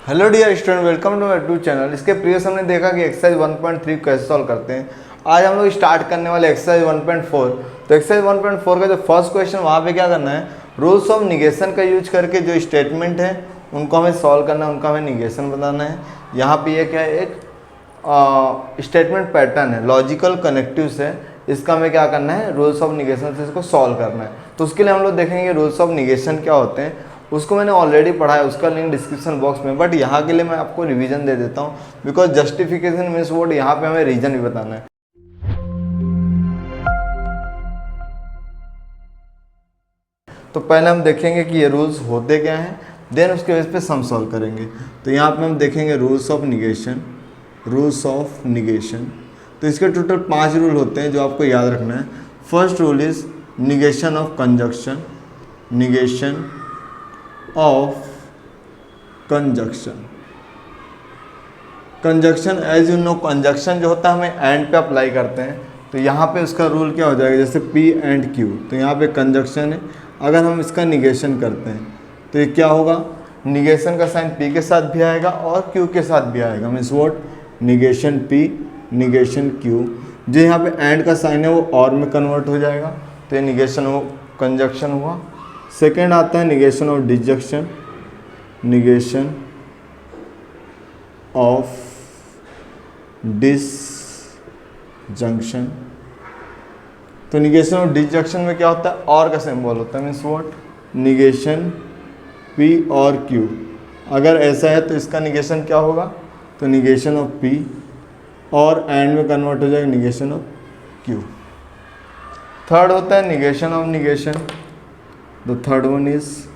Hello dear student, welcome to my YouTube channel. इसके previous हमने देखा कि एक्सरसाइज 1.3 कैसे सॉल्व करते हैं। आज हम लोग स्टार्ट करने वाले एक्सरसाइज 1.4। तो एक्सरसाइज 1.4 का जो फर्स्ट क्वेश्चन वहाँ पे क्या करना है, रूल्स ऑफ निगेशन का यूज करके जो स्टेटमेंट है उनको हमें सॉल्व करना है, उनका हमें निगेशन बताना है। यहाँ पे ये क्या है, एक स्टेटमेंट पैटर्न है, लॉजिकल कनेक्टिव्स है। इसका हमें क्या करना है, रूल्स ऑफ निगेशन से इसको सॉल्व करना है। तो उसके लिए हम लोग देखेंगे रूल्स ऑफ निगेशन क्या होते हैं। उसको मैंने ऑलरेडी पढ़ा है, उसका लिंक डिस्क्रिप्शन बॉक्स में, बट यहाँ के लिए मैं आपको रिवीजन दे देता हूँ, बिकॉज जस्टिफिकेशन मीन्स वर्ड यहाँ पे हमें रीजन भी बताना है। तो पहले हम देखेंगे कि ये रूल्स होते क्या हैं, देन उसके बेस पे सम सॉल्व करेंगे। तो यहाँ पे हम देखेंगे rules of negation. Rules of negation, तो इसके टोटल 5 रूल होते हैं जो आपको याद रखना है। First rule is negation of conjunction. Negation of conjunction. Conjunction as you know, conjunction जो होता है हमें एंड पे अप्लाई करते हैं। तो यहाँ पे उसका रूल क्या हो जाएगा, जैसे P एंड Q, तो यहाँ पे कंजक्शन है। अगर हम इसका निगेशन करते हैं तो ये क्या होगा, निगेशन का साइन P के साथ भी आएगा और Q के साथ भी आएगा। Means what, negation P negation Q। जो यहाँ पे एंड का साइन है वो और में कन्वर्ट हो जाएगा, तो ये निगेशन हो कंजक्शन हुआ। सेकेंड आता है negation of disjunction. Negation of disjunction. तो निगेशन ऑफ डिसजंक्शन में क्या होता है, और का सिंबल होता है। मीन्स व्हाट, निगेशन P और Q। अगर ऐसा है तो इसका निगेशन क्या होगा, तो निगेशन ऑफ P और एंड में कन्वर्ट हो जाएगा निगेशन ऑफ Q। थर्ड होता है negation of negation. The third one is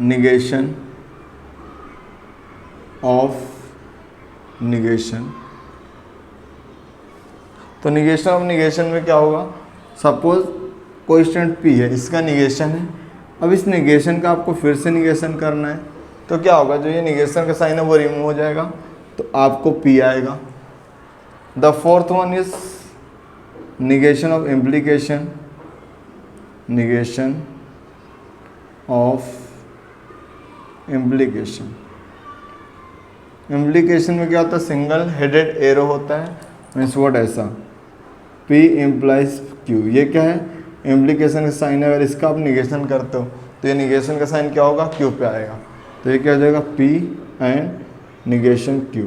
negation of negation. तो निगेशन ऑफ निगेशन में क्या होगा, सपोज कोएफिशिएंट P है, इसका निगेशन है। अब इस निगेशन का आपको फिर से निगेशन करना है, तो क्या होगा, जो ये निगेशन का साइन है वो रिमूव हो जाएगा, तो आपको P आएगा। The fourth one is negation of implication. Negation of implication. Implication में क्या होता है, सिंगल हेडेड एरो होता है। मीन्स व्हाट, ऐसा P इम्प्लाइज Q। ये क्या है, इम्प्लीकेशन का साइन है। अगर इसका आप निगेशन करते हो तो ये निगेशन का साइन क्या होगा, Q पे आएगा। तो ये क्या हो जाएगा, P and negation Q।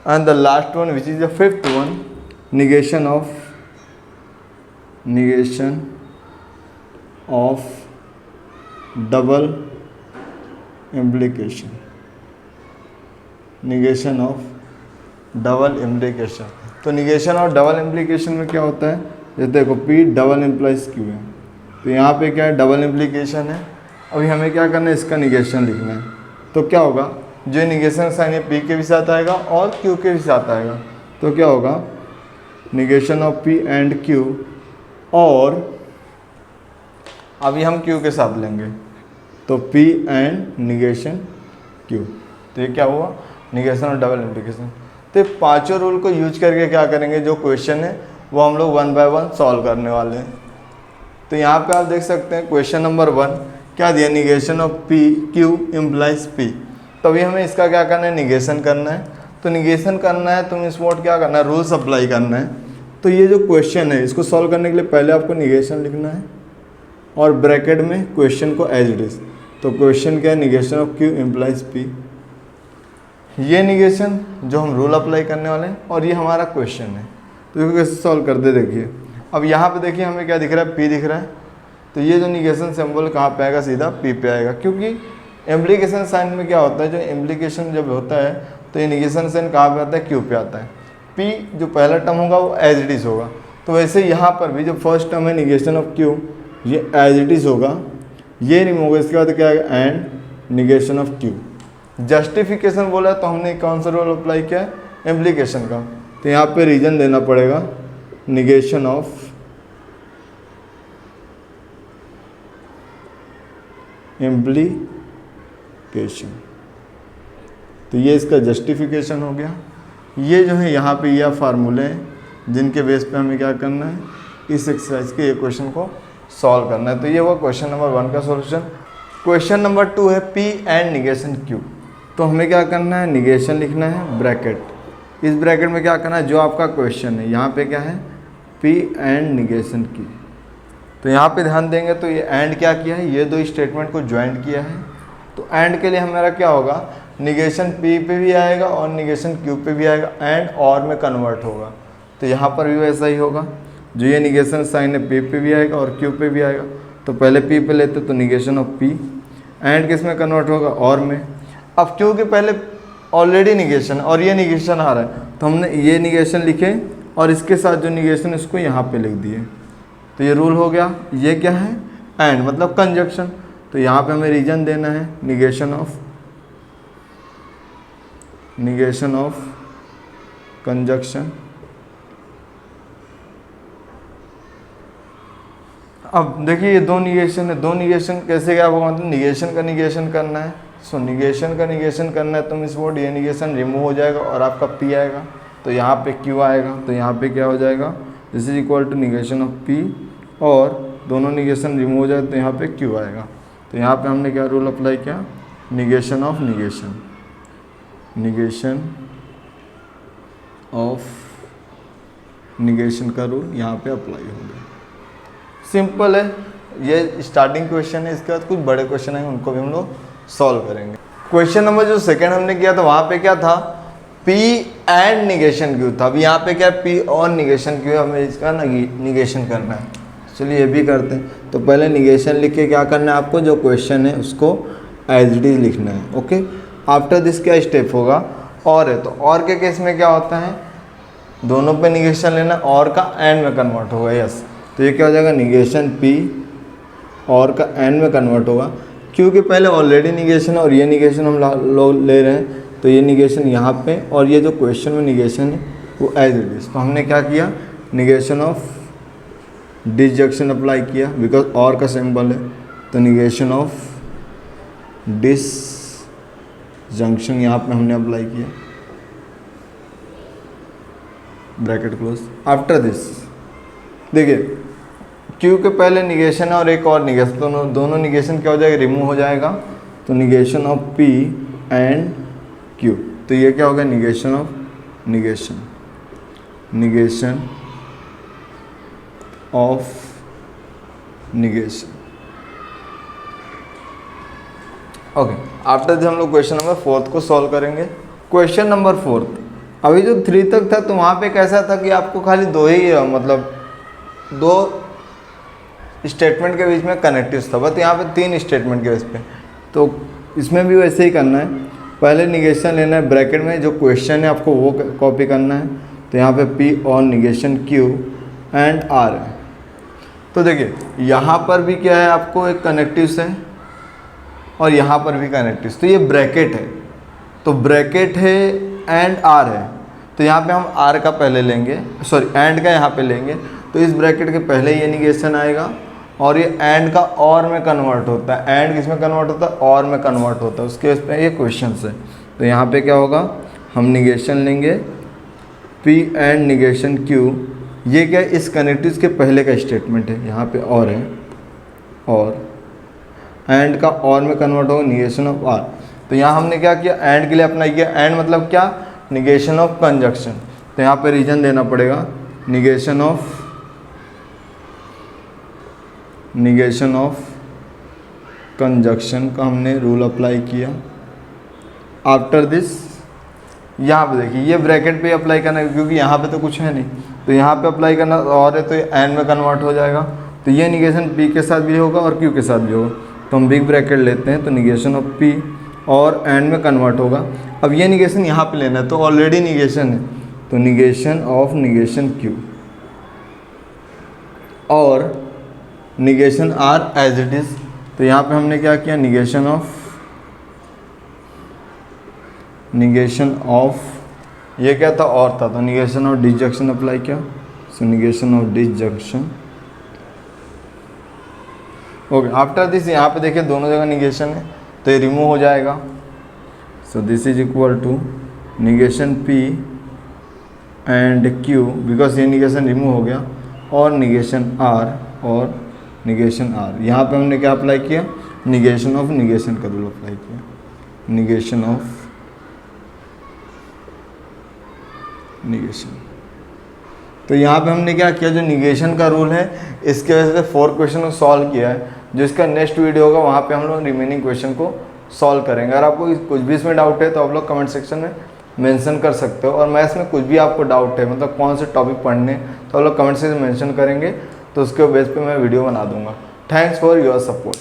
And the last one which is the fifth one, negation of double implication. Negation of double implication. तो निगेशन ऑफ डबल इम्प्लीकेशन में क्या होता है, जैसे देखो P डबल इम्प्लाइज Q है, तो यहाँ पे क्या है, डबल इम्प्लीकेशन है। अभी हमें क्या करना है, इसका निगेशन लिखना है। तो क्या होगा, जो निगेशन साइन है P के भी साथ आएगा और Q के भी साथ आएगा। तो क्या होगा, negation of P and Q, और अभी हम Q के साथ लेंगे, तो P एंड निगेशन Q। तो ये क्या हुआ, निगेशन और डबल इम्प्लीकेशन। तो पांचों रूल को यूज करके क्या करेंगे, जो क्वेश्चन है वो हम लोग 1 बाय 1 सॉल्व करने वाले हैं। तो यहाँ पे आप देख सकते हैं क्वेश्चन नंबर 1 क्या दिया, negation of P Q implies P। तो अभी हमें इसका क्या करना है, निगेशन करना है। तो निगेशन करना है तो मीन्स व्हाट, क्या करना है, रूल्स अप्लाई करना है। तो ये जो क्वेश्चन है इसको सॉल्व करने के लिए पहले आपको निगेशन लिखना है और ब्रैकेट में क्वेश्चन को एज इट इज। तो क्वेश्चन क्या है, negation of Q implies P। ये निगेशन जो हम रूल अप्लाई करने वाले हैं, और ये हमारा क्वेश्चन है। तो इसको कैसे सॉल्व करते देखिए। अब यहाँ पे देखिए हमें क्या दिख रहा है, P दिख रहा है। तो ये जो निगेशन सिंबल कहाँ पे आएगा, सीधा P पे आएगा, क्योंकि इम्प्लीकेशन साइन में क्या होता है, जो इम्प्लीकेशन जब होता है तो ये निगेशन साइन कहाँ पे आता है, Q पे आता है। P जो पहला टर्म होगा वो एज इट इज होगा। तो वैसे यहाँ पर भी जो फर्स्ट टर्म है निगेशन ऑफ Q, ये एज इट इज होगा, ये रिमूव होगा। इसके बाद क्या आएगा, and negation of Q। Justification बोला तो हमने कौन सा रूल अप्लाई किया है, इम्प्लीकेशन का। तो यहाँ पे रीजन देना पड़ेगा, निगेशन ऑफ इम्प्लीकेशन। तो ये इसका जस्टिफिकेशन हो गया। ये जो है यहाँ पे यह फार्मूले हैं जिनके बेस पे हमें क्या करना है, इस एक्सरसाइज के ये क्वेश्चन को सॉल्व करना है। तो ये हुआ क्वेश्चन नंबर 1 का सॉल्यूशन। क्वेश्चन नंबर 2 है P एंड निगेशन Q। तो हमें क्या करना है, निगेशन लिखना है ब्रैकेट। इस ब्रैकेट में क्या करना है, जो आपका क्वेश्चन है यहाँ पे क्या है, P एंड निगेशन Q। तो यहाँ पे ध्यान देंगे तो ये एंड क्या किया है, ये दो स्टेटमेंट को ज्वाइंट किया है। तो एंड के लिए हमारा क्या होगा, निगेशन P पे भी आएगा और निगेशन Q पे भी आएगा, एंड और में कन्वर्ट होगा। तो यहाँ पर भी वैसा ही होगा, जो ये निगेशन साइन है P पे भी आएगा और Q पे भी आएगा। तो पहले P पे लेते तो निगेशन ऑफ P, एंड किस में कन्वर्ट होगा, और में। अब क्योंकि पहले ऑलरेडी निगेशन और ये निगेशन आ रहा है, तो हमने ये निगेशन लिखे और इसके साथ जो निगेशन इसको यहाँ पे लिख दिए। तो ये रूल हो गया। ये क्या है, एंड मतलब कंजक्शन। तो यहाँ पे हमें रीजन देना है निगेशन ऑफ कंजक्शन। अब देखिए ये दो निगेशन है, दो निगेशन कैसे क्या होगा, मतलब निगेशन का निगेशन करना है। सो निगेशन का निगेशन करना है तो मिस वर्ड ये निगेशन रिमूव हो जाएगा और आपका P आएगा। तो यहाँ पे Q आएगा, तो यहाँ पे क्या हो जाएगा, this is equal to negation of P, और दोनों निगेशन रिमूव हो जाए तो यहाँ पे Q आएगा। तो यहाँ पे हमने क्या रूल अप्लाई किया, निगेशन ऑफ निगेशन का रूल यहाँ पे अप्लाई हो गया। सिंपल है, ये स्टार्टिंग क्वेश्चन है। इसके बाद कुछ बड़े क्वेश्चन हैं, उनको भी हम लोग सॉल्व करेंगे। क्वेश्चन नंबर जो सेकंड हमने किया था वहाँ पे क्या था, P एंड निगेशन Q था। अब यहाँ पे क्या P और निगेशन Q, हमें इसका निगेशन करना है। चलिए ये भी करते हैं। तो पहले निगेशन लिख के क्या करना है आपको, जो क्वेश्चन है उसको एज इट इज लिखना है। ओके, आफ्टर दिस क्या स्टेप होगा, और है। तो और के केस में क्या होता है, दोनों पे निगेशन लेना, और का एंड में कन्वर्ट होगा। यस, तो ये क्या हो जाएगा, निगेशन P और का एंड में कन्वर्ट होगा। क्योंकि पहले ऑलरेडी निगेशन है और ये निगेशन हम लोग ले रहे हैं, तो ये निगेशन यहाँ पे और ये जो क्वेश्चन में निगेशन है वो एज इट इज। तो हमने क्या किया, निगेशन ऑफ डिसजंक्शन अप्लाई किया, बिकॉज और का सिंबल है। तो निगेशन ऑफ डिसजंक्शन यहाँ पे हमने अप्लाई किया, ब्रैकेट क्लोज। आफ्टर दिस देखिए Q के पहले निगेशन है और एक और निगेशन, दोनों निगेशन क्या हो जाएगा, रिमूव हो जाएगा। तो negation of P and Q, तो ये क्या होगा, negation of negation. Okay, after this हम लोग क्वेश्चन नंबर 4 को सॉल्व करेंगे। क्वेश्चन नंबर 4, अभी जो 3 तक था तो वहाँ पे कैसा था कि आपको खाली दो ही मतलब दो स्टेटमेंट के बीच में कनेक्टिव्स था, बस यहाँ पे 3 स्टेटमेंट के बेस पे। तो इसमें भी वैसे ही करना है, पहले निगेशन लेना है ब्रैकेट में, जो क्वेश्चन है आपको वो कॉपी करना है। तो यहाँ पे P और निगेशन Q एंड R है। तो देखिए यहाँ पर भी क्या है, आपको एक कनेक्टिव्स है और यहाँ पर भी कनेक्टिव्स। तो ये ब्रैकेट है, तो ब्रैकेट है एंड R है। तो यहाँ पे हम R का पहले लेंगे, सॉरी एंड का यहाँ पे लेंगे। तो इस ब्रैकेट के पहले ये निगेशन आएगा और ये एंड का और में कन्वर्ट होता है। एंड किस में कन्वर्ट होता है, और में कन्वर्ट होता है। उसके इस पे ये क्वेश्चन है। तो यहाँ पे क्या होगा, हम निगेशन लेंगे P एंड निगेशन Q। ये क्या, इस कनेक्टिव्स के पहले का स्टेटमेंट है, यहाँ पे और है, और एंड का और में कन्वर्ट होगा निगेशन ऑफ R। तो यहाँ हमने क्या किया, एंड के लिए अप्लाई किया। एंड मतलब क्या, निगेशन ऑफ कंजक्शन। तो यहाँ पे रीजन देना पड़ेगा, निगेशन ऑफ कंजक्शन का हमने रूल अप्लाई किया। आफ्टर दिस यहाँ पे देखिए ये ब्रैकेट पे अप्लाई करना है, क्योंकि यहाँ पे तो कुछ है नहीं। तो यहाँ पे अप्लाई करना और है, तो ये एंड में कन्वर्ट हो जाएगा। तो ये निगेशन P के साथ भी होगा और Q के साथ भी होगा। तो हम बिग ब्रैकेट लेते हैं, तो निगेशन ऑफ P और एंड में कन्वर्ट होगा। अब ये निगेशन यहाँ पे लेना है, तो ऑलरेडी निगेशन है, तो निगेशन ऑफ निगेशन Q और negation R as it is. तो यहाँ पे हमने क्या किया, निगेशन ऑफ ये क्या था, और था, तो निगेशन ऑफ डिसजंक्शन अप्लाई किया। So negation of disjunction. Okay, after this यहाँ पे देखिए दोनों जगह निगेशन है, तो ये रिमूव हो जाएगा। So this is equal to negation P and Q, because ये निगेशन रिमूव हो गया, और निगेशन R और निगेशन R। यहाँ पे हमने क्या अप्लाई किया, निगेशन ऑफ, निगेशन का रूल अप्लाई किया, निगेशन ऑफ निगेशन। तो यहाँ पे हमने क्या किया, जो निगेशन का रूल है इसके वजह से 4 क्वेश्चन को सॉल्व किया है। जो इसका नेक्स्ट वीडियो होगा वहाँ पे हम लोग रिमेनिंग क्वेश्चन को सॉल्व करेंगे। अगर आपको कुछ भी इसमें डाउट है तो आप लोग कमेंट सेक्शन में मेंशन कर सकते हो, और मैथ्स में कुछ भी आपको डाउट है, मतलब कौन से टॉपिक पढ़ने, तो आप लोग कमेंट सेक्शन में मेंशन करेंगे तो उसके बेस पे मैं वीडियो बना दूंगा। Thanks for your support.